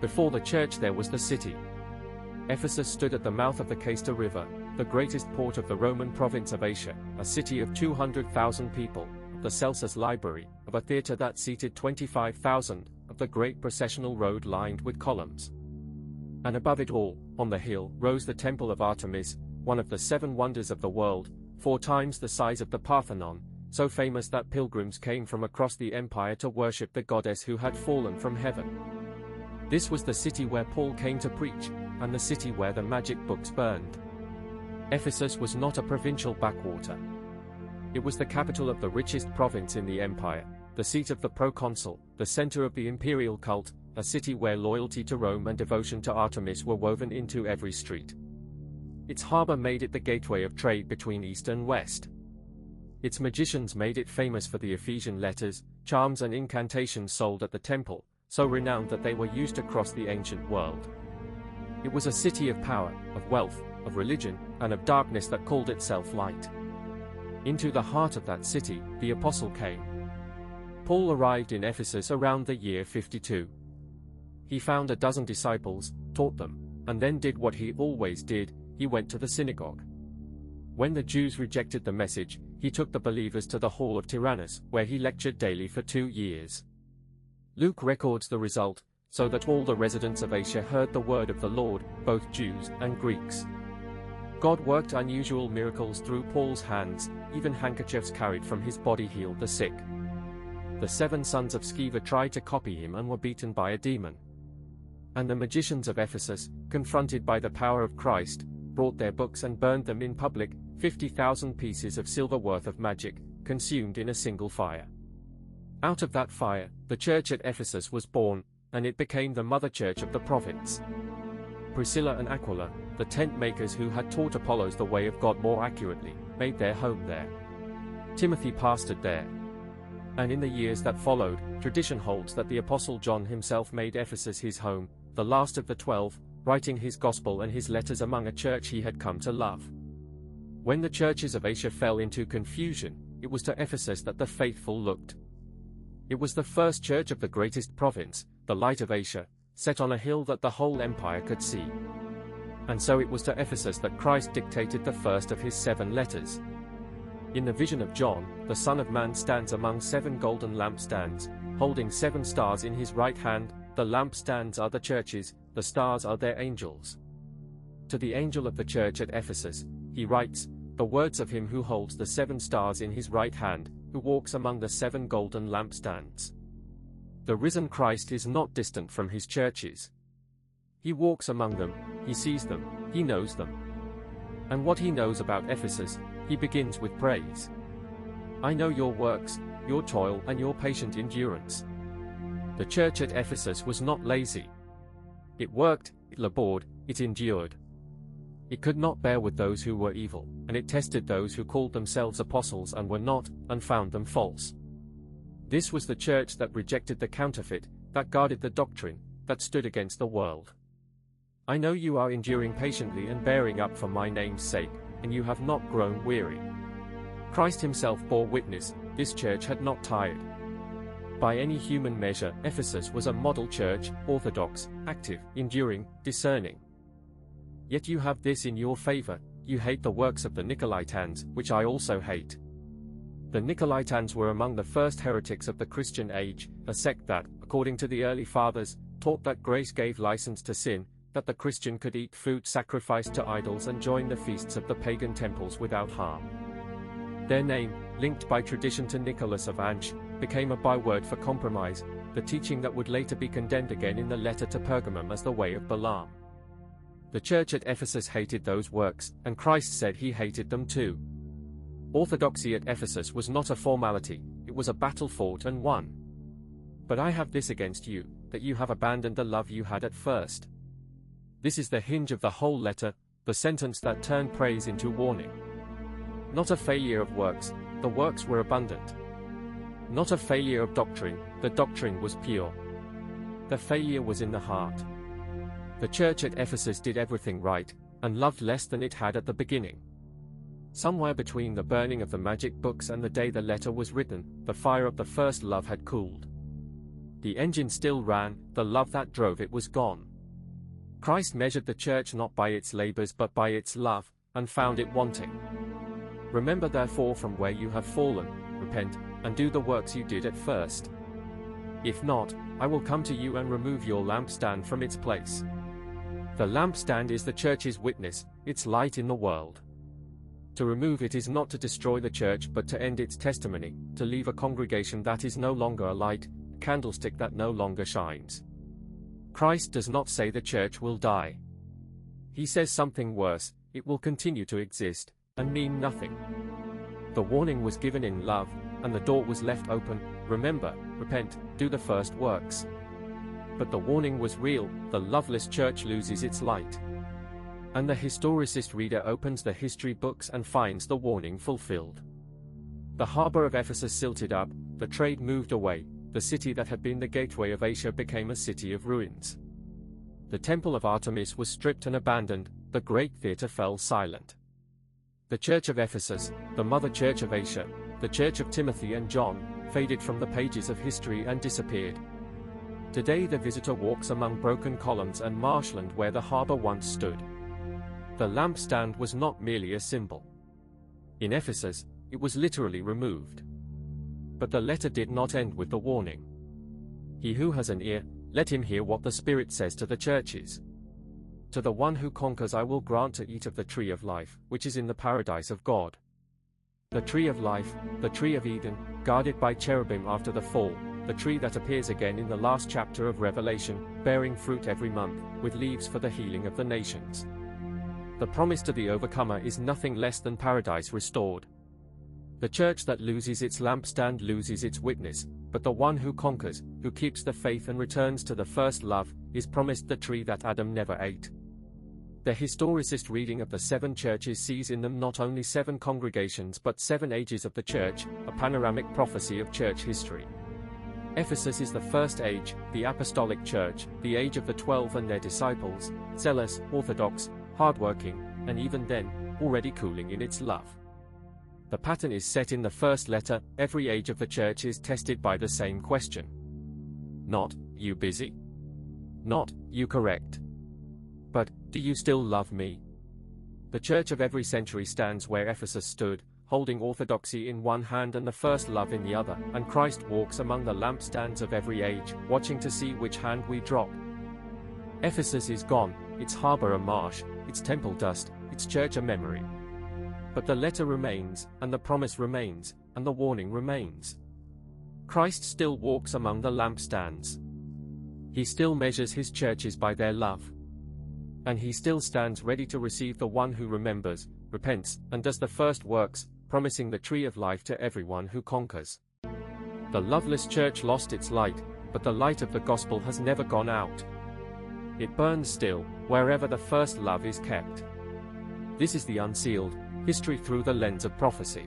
Before the church there was the city. Ephesus stood at the mouth of the Casta River, the greatest port of the Roman province of Asia, a city of 200,000 people, of the Celsus Library, of a theatre that seated 25,000, of the great processional road lined with columns. And above it all, on the hill, rose the Temple of Artemis, one of the 7 wonders of the world, 4 times the size of the Parthenon, so famous that pilgrims came from across the empire to worship the goddess who had fallen from heaven. This was the city where Paul came to preach, and the city where the magic books burned. Ephesus was not a provincial backwater. It was the capital of the richest province in the empire, the seat of the proconsul, the center of the imperial cult, a city where loyalty to Rome and devotion to Artemis were woven into every street. Its harbor made it the gateway of trade between East and West. Its magicians made it famous for the Ephesian letters, charms and incantations sold at the temple, so renowned that they were used across the ancient world. It was a city of power, of wealth, of religion, and of darkness that called itself light. Into the heart of that city, the apostle came. Paul arrived in Ephesus around the year 52. He found a dozen disciples, taught them, and then did what he always did, he went to the synagogue. When the Jews rejected the message, he took the believers to the hall of Tyrannus, where he lectured daily for 2 years. Luke records the result, so that all the residents of Asia heard the word of the Lord, both Jews and Greeks. God worked unusual miracles through Paul's hands, even handkerchiefs carried from his body healed the sick. The 7 sons of Sceva tried to copy him and were beaten by a demon. And the magicians of Ephesus, confronted by the power of Christ, brought their books and burned them in public, 50,000 pieces of silver worth of magic, consumed in a single fire. Out of that fire, the church at Ephesus was born, and it became the mother church of the province. Priscilla and Aquila, the tent makers who had taught Apollos the way of God more accurately, made their home there. Timothy pastored there. And in the years that followed, tradition holds that the Apostle John himself made Ephesus his home, the last of the 12, writing his gospel and his letters among a church he had come to love. When the churches of Asia fell into confusion, it was to Ephesus that the faithful looked. It was the first church of the greatest province, the light of Asia, set on a hill that the whole empire could see. And so it was to Ephesus that Christ dictated the first of his 7 letters. In the vision of John, the Son of Man stands among 7 golden lampstands, holding 7 stars in his right hand. The lampstands are the churches, the stars are their angels. To the angel of the church at Ephesus, he writes, the words of him who holds the 7 stars in his right hand, who walks among the 7 golden lampstands. The risen Christ is not distant from his churches. He walks among them, he sees them, he knows them. And what he knows about Ephesus, he begins with praise. I know your works, your toil and your patient endurance. The church at Ephesus was not lazy. It worked, it labored, it endured. It could not bear with those who were evil, and it tested those who called themselves apostles and were not, and found them false. This was the church that rejected the counterfeit, that guarded the doctrine, that stood against the world. I know you are enduring patiently and bearing up for my name's sake, and you have not grown weary. Christ himself bore witness, this church had not tired. By any human measure, Ephesus was a model church, orthodox, active, enduring, discerning. Yet you have this in your favor, you hate the works of the Nicolaitans, which I also hate. The Nicolaitans were among the first heretics of the Christian age, a sect that, according to the early fathers, taught that grace gave license to sin, that the Christian could eat food sacrificed to idols and join the feasts of the pagan temples without harm. Their name, linked by tradition to Nicholas of Antioch, became a byword for compromise, the teaching that would later be condemned again in the letter to Pergamum as the way of Balaam. The church at Ephesus hated those works, and Christ said he hated them too. Orthodoxy at Ephesus was not a formality, it was a battle fought and won. But I have this against you, that you have abandoned the love you had at first. This is the hinge of the whole letter, the sentence that turned praise into warning. Not a failure of works, the works were abundant. Not a failure of doctrine, the doctrine was pure. The failure was in the heart. The church at Ephesus did everything right, and loved less than it had at the beginning. Somewhere between the burning of the magic books and the day the letter was written, the fire of the first love had cooled. The engine still ran, the love that drove it was gone. Christ measured the church not by its labors but by its love, and found it wanting. Remember therefore from where you have fallen, repent, and do the works you did at first. If not, I will come to you and remove your lampstand from its place. The lampstand is the church's witness, its light in the world. To remove it is not to destroy the church but to end its testimony, to leave a congregation that is no longer a light, a candlestick that no longer shines. Christ does not say the church will die. He says something worse, it will continue to exist, and mean nothing. The warning was given in love, and the door was left open, remember, repent, do the first works. But the warning was real, the loveless church loses its light. And the historicist reader opens the history books and finds the warning fulfilled. The harbor of Ephesus silted up, the trade moved away, the city that had been the gateway of Asia became a city of ruins. The Temple of Artemis was stripped and abandoned, the great theater fell silent. The church of Ephesus, the mother church of Asia, the church of Timothy and John, faded from the pages of history and disappeared. Today the visitor walks among broken columns and marshland where the harbor once stood. The lampstand was not merely a symbol. In Ephesus, it was literally removed. But the letter did not end with the warning. He who has an ear, let him hear what the Spirit says to the churches. To the one who conquers I will grant to eat of the tree of life, which is in the paradise of God. The tree of life, the tree of Eden, guarded by cherubim after the fall, the tree that appears again in the last chapter of Revelation, bearing fruit every month, with leaves for the healing of the nations. The promise to the overcomer is nothing less than paradise restored. The church that loses its lampstand loses its witness, but the one who conquers, who keeps the faith and returns to the first love, is promised the tree that Adam never ate. The historicist reading of the seven churches sees in them not only seven congregations but 7 ages of the church, a panoramic prophecy of church history. Ephesus is the first age, the apostolic church, the age of the 12 and their disciples, zealous, orthodox, hardworking, and even then, already cooling in its love. The pattern is set in the first letter, every age of the church is tested by the same question. Not, you busy? Not, you correct? But, do you still love me? The church of every century stands where Ephesus stood, holding orthodoxy in one hand and the first love in the other, and Christ walks among the lampstands of every age, watching to see which hand we drop. Ephesus is gone, its harbor a marsh, its temple dust, its church a memory. But the letter remains, and the promise remains, and the warning remains. Christ still walks among the lampstands. He still measures his churches by their love. And he still stands ready to receive the one who remembers, repents, and does the first works, promising the tree of life to everyone who conquers. The loveless church lost its light, but the light of the gospel has never gone out. It burns still, wherever the first love is kept. This is the Unsealed, history through the lens of prophecy.